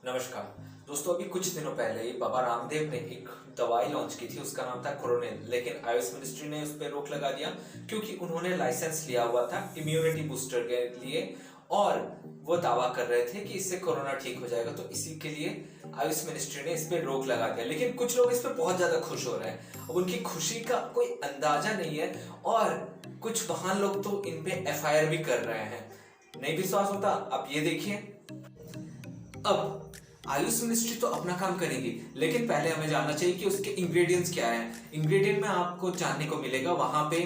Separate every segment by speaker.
Speaker 1: नमस्कार दोस्तों, अभी कुछ दिनों पहले ही बाबा रामदेव ने एक दवाई लॉन्च की थी। उसका नाम था कोरोनिल, लेकिन आयुष मिनिस्ट्री ने उस पर रोक लगा दिया क्योंकि उन्होंने लाइसेंस लिया हुआ था इम्यूनिटी बूस्टर के लिए और वो दावा कर रहे थे कि इससे कोरोना ठीक हो जाएगा। तो इसी के लिए आयुष मिनिस्ट्री ने इस पे रोक लगा दिया। लेकिन कुछ लोग इस पे बहुत ज्यादा खुश हो रहे हैं। अब उनकी खुशी का कोई अंदाजा नहीं है और कुछ महान लोग तो इन पे एफआईआर भी कर रहे हैं। नहीं विश्वास होता? आप ये देखिए। अब आयुष मिनिस्ट्री तो अपना काम करेगी, लेकिन पहले हमें जानना चाहिए कि उसके इंग्रेडिएंट्स क्या हैं। इंग्रेडिएंट में आपको जानने को मिलेगा वहां पे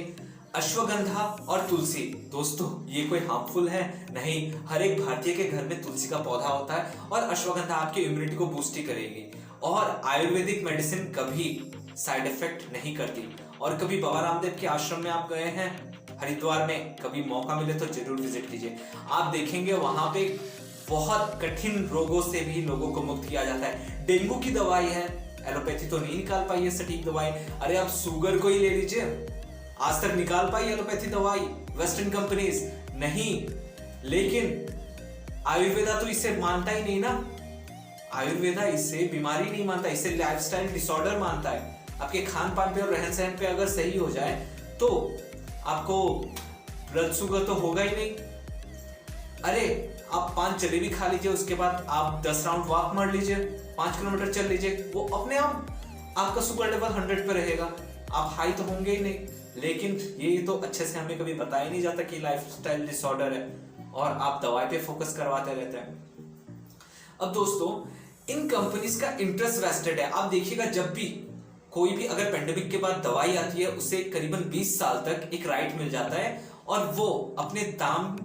Speaker 1: अश्वगंधा और तुलसी। दोस्तों, ये कोई हार्मफुल है? नहीं। हर एक भारतीय के घर में तुलसी का पौधा होता है और अश्वगंधा आपकी इम्यूनिटी को बूस्ट ही करेगी। और आयुर्वेदिक मेडिसिन कभी साइड इफेक्ट नहीं करती। और कभी बाबा रामदेव के आश्रम में आप गए हैं हरिद्वार में, कभी मौका मिले तो जरूर विजिट कीजिए। आप देखेंगे वहां पे बहुत कठिन रोगों से भी लोगों को मुक्त किया जाता है। डेंगू की दवाई है, एलोपैथी तो नहीं निकाल पाई है सटीक दवाई। अरे आप शुगर को ही ले लीजिए, आज तक निकाल पाई एलोपैथी दवाई वेस्टर्न कंपनीज? नहीं। लेकिन आयुर्वेदा तो इसे मानता ही नहीं ना। आयुर्वेदा इसे बीमारी नहीं मानता, इसे लाइफस्टाइल डिसऑर्डर मानता है। आपके खान पान पे और रहन सहन पे अगर सही हो जाए तो आपको ब्लड शुगर तो होगा ही नहीं। अरे आप 5 जलेबी खा लीजिए, उसके बाद आप 10 राउंड वॉक मार लीजिए, 5 किलोमीटर चल लीजिए, वो अपने आप आपका शुगर लेवल 100 पे रहेगा। आप हाई तो होंगे ही नहीं। लेकिन ये तो अच्छे से हमें कभी बताया नहीं जाता कि लाइफस्टाइल डिसऑर्डर है और आप दवाई पे फोकस करवाते रहते हैं। अब दोस्तों, इन कंपनीज का इंटरेस्ट वेस्टेड है। आप देखिएगा, जब भी कोई भी अगर पेंडेमिक के बाद दवाई आती है, उसे करीबन 20 साल तक एक राइट मिल जाता है और वो अपने दाम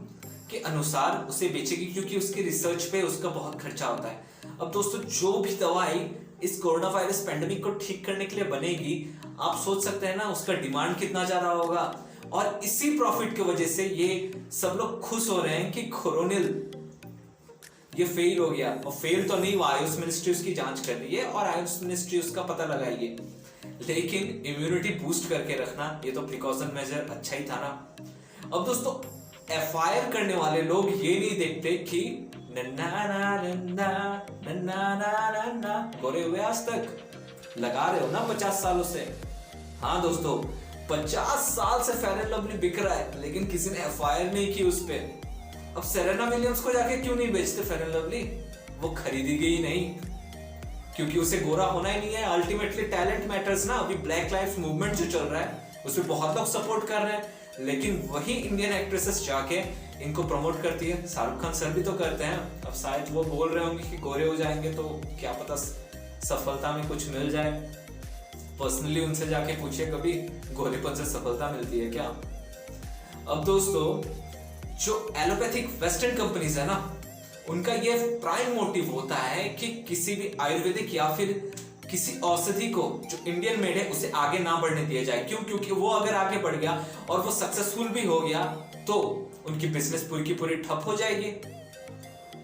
Speaker 1: के अनुसार उसे बेचेगी, क्योंकि उसके रिसर्च पे उसका बहुत खर्चा होता है। अब दोस्तों, जो भी दवाई इस कोरोना वायरस पेंडेमिक को ठीक करने के लिए बनेगी, आप सोच सकते हैं ना उसका डिमांड कितना ज्यादा होगा। और इसी प्रॉफिट की वजह से ये सब लोग खुश हो रहे हैं कि कोरोनिल ये फेल हो गया। और फेल तो नहीं, वो आयुष मिनिस्ट्री उसकी जांच कर रही है और आयुष मिनिस्ट्री उसका पता लगाएगी। लेकिन इम्यूनिटी बूस्ट करके रखना, ये तो प्रिकॉशन मेजर अच्छा ही था ना। अब दोस्तों, एफआईआर करने वाले लोग ये नहीं देखते कि नन्ना ना नन्ना नन्ना ना नन्ना गोरे हुए आज तक लगा रहे हो ना 50 सालों से। हाँ दोस्तों, 50 साल से फेयर एंड लवली बिक रहा है, लेकिन किसी ने एफआईआर नहीं की उस पे। अब सेरेना विलियम्स को जाके क्यों नहीं बेचते फेयर एंड लवली? वो खरीदी गई नहीं क्योंकि उसे गोरा होना ही नहीं है। अल्टीमेटली टैलेंट मैटर्स ना। अभी ब्लैक लाइफ मूवमेंट जो चल रहा है उसमें बहुत लोग सपोर्ट कर रहे हैं, लेकिन वही इंडियन एक्ट्रेसेस जाके इनको प्रमोट करती है। शाहरुख खान सर भी तो करते हैं। अब शायद वो बोल रहे होंगे कि गोरे हो जाएंगे तो क्या पता सफलता में कुछ मिल जाए। पर्सनली उनसे जाके पूछिए कभी गोरेपन से सफलता मिलती है क्या। अब दोस्तों, जो एलोपैथिक वेस्टर्न कंपनीज है ना, उनका ये प्राइम मोटिव होता है कि किसी भी आयुर्वेदिक या फिर किसी औषधि को जो इंडियन मेड है उसे आगे ना बढ़ने दिया जाए। क्यों? क्योंकि वो अगर आगे बढ़ गया और वो सक्सेसफुल भी हो गया तो उनकी बिजनेस पूरी की पूरी ठप हो जाएगी।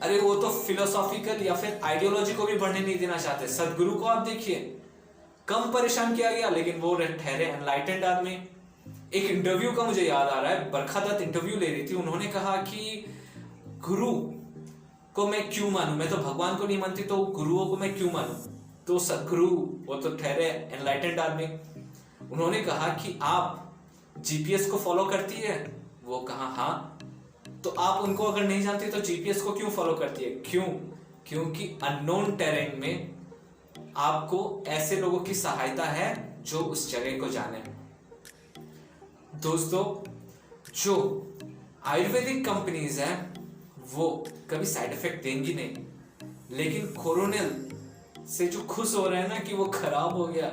Speaker 1: अरे वो तो फिलोसॉफिकल या फिर आइडियोलॉजी को भी बढ़ने नहीं देना चाहते। सदगुरु को आप देखिए, कम परेशान किया गया लेकिन वो ठहरे एनलाइटेंड आदमी। एक इंटरव्यू का मुझे याद आ रहा है, बरखा दत्त इंटरव्यू ले रही थी। उन्होंने कहा कि गुरु को मैं क्यों मानूं, मैं तो भगवान को नहीं मानती तो गुरुओं को मैं क्यों मानूं। तो सदगुरु, वो तो ठहरे एनलाइटेंड आदमी, उन्होंने कहा कि आप जीपीएस को फॉलो करती है? वो कहा हाँ। तो आप उनको अगर नहीं जानती तो जीपीएस को क्यों फॉलो करती है? क्यों? क्योंकि अननोन टेरेन में आपको ऐसे लोगों की सहायता है जो उस जगह को जाने। दोस्तों, जो आयुर्वेदिक कंपनीज हैं वो कभी साइड इफेक्ट देंगी नहीं, लेकिन कोरोनिल से जो खुश हो रहे हैं ना कि वो खराब हो गया,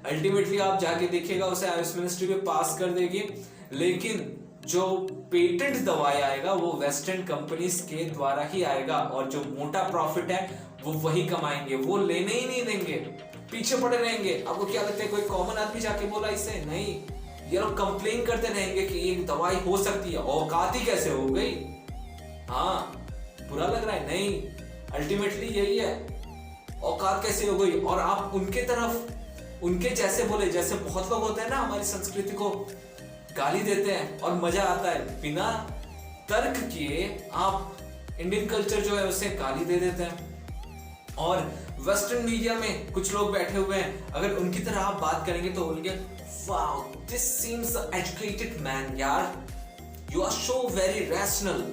Speaker 1: अल्टीमेटली आप जाके देखिएगा उसे आयुष मिनिस्ट्री में पास कर देगी। लेकिन जो पेटेंट दवाई आएगा वो वेस्टर्न कंपनीज के द्वारा ही आएगा और जो मोटा प्रॉफिट है वो वही कमाएंगे, वो लेने ही नहीं देंगे, पीछे पड़े रहेंगे। आपको क्या लगता है कोई कॉमन आदमी जाके बोला इसे? नहीं, ये लोग कंप्लेन करते रहेंगे कि ये दवाई हो सकती है, औकात ही कैसे हो गई। हाँ, बुरा लग रहा है? नहीं, अल्टीमेटली यही है, औकात कैसे हो गई। और आप उनके तरफ उनके जैसे बोले, जैसे बहुत लोग होते हैं ना हमारी संस्कृति को गाली देते हैं और मजा आता है, बिना तर्क किए आप इंडियन कल्चर जो है उसे गाली दे देते हैं। और वेस्टर्न मीडिया में कुछ लोग बैठे हुए हैं, अगर उनकी तरह आप बात करेंगे तो बोलेंगे wow this seems educated man यार, you are so very rational,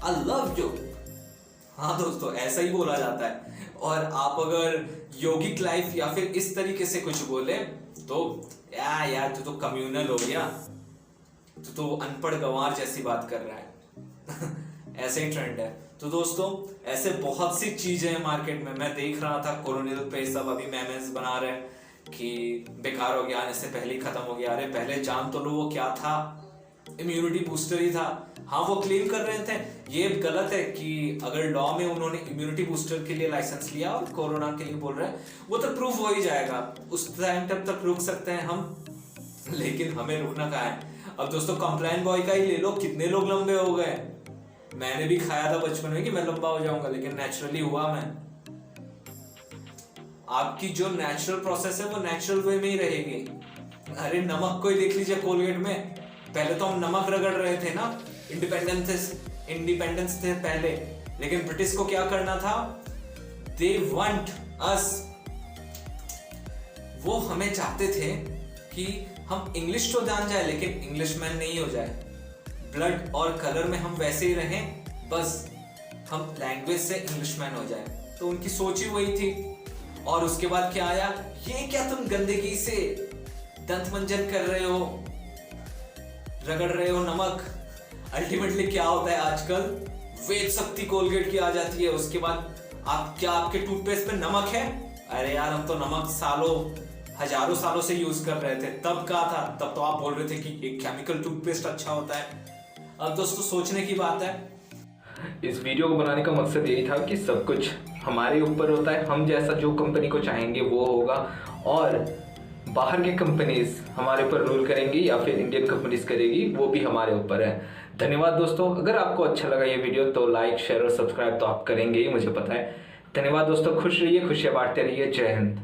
Speaker 1: I love you. हाँ दोस्तों, ऐसा ही बोला जाता है। और आप अगर योगिक लाइफ या फिर इस तरीके से कुछ बोले तो यार तू तो कम्युनल हो गया, तू तो अनपढ़ गंवार जैसी बात कर रहा है। ऐसे ही ट्रेंड है। तो दोस्तों ऐसे बहुत सी चीजें हैं मार्केट में। मैं देख रहा था कोरोनियल पे सब अभी मेमेस बना रहे हैं कि बेकार हो गया, आने से पहले ही खत्म हो गया। अरे पहले जान तो लो वो क्या था, इम्यूनिटी बूस्टर ही था। हाँ वो क्लेम कर रहे थे, ये गलत है कि अगर लॉ में उन्होंने इम्यूनिटी बूस्टर के लिए लाइसेंस लिया और कोरोना के लिए बोल रहे हैं, वो तो प्रूफ हो ही जाएगा, उस टाइम तक रुक सकते हैं हम, लेकिन हमें रुकना कहाँ है। अब दोस्तों कंप्लाइन बॉय का ही ले लो, कितने लोग लंबे हो गए। मैंने भी खाया था बचपन में कि मैं लंबा हो जाऊंगा, लेकिन नेचुरली हुआ मैं। आपकी जो नेचुरल प्रोसेस है वो नेचुरल वे में ही रहेगी। अरे नमक को ही देख लीजिए कोलगेट में, पहले तो हम नमक रगड़ रहे थे ना, इंडिपेंडेंस थे पहले, लेकिन ब्रिटिश को क्या करना था, दे वांट अस, वो हमें चाहते थे कि हम इंग्लिश तो जान जाए लेकिन इंग्लिशमैन नहीं हो जाए, ब्लड और कलर में हम वैसे ही रहें, बस हम लैंग्वेज से इंग्लिशमैन हो जाए। तो उनकी सोच ही वही थी। और उसके बाद क्या आया, ये क्या तुम गंदगी से दंत मंजन कर रहे हो, रगड़ रहे हो नमक। अल्टीमेटली क्या होता है आजकल, वेद शक्ति कोलगेट की आ जाती है, उसके बाद आप क्या आपके टूथपेस्ट में नमक है। अरे यार हम तो नमक सालों हजारों सालों से यूज कर रहे थे, तब क्या था, तब तो आप बोल रहे थे कि एक केमिकल टूथपेस्ट अच्छा होता है। अब दोस्तों सोचने की बात है।
Speaker 2: इस वीडियो को बनाने का मकसद यही था कि सब कुछ हमारे ऊपर होता है, हम जैसा जो कंपनी को चाहेंगे वो होगा, और बाहर के कंपनीज हमारे ऊपर रूल करेंगी या फिर इंडियन कंपनीज करेगी, वो भी हमारे ऊपर है। धन्यवाद दोस्तों, अगर आपको अच्छा लगा ये वीडियो तो लाइक शेयर और सब्सक्राइब तो आप करेंगे ही, मुझे पता है। धन्यवाद दोस्तों, खुश रहिए, खुशियां बांटते रहिए। जय हिंद।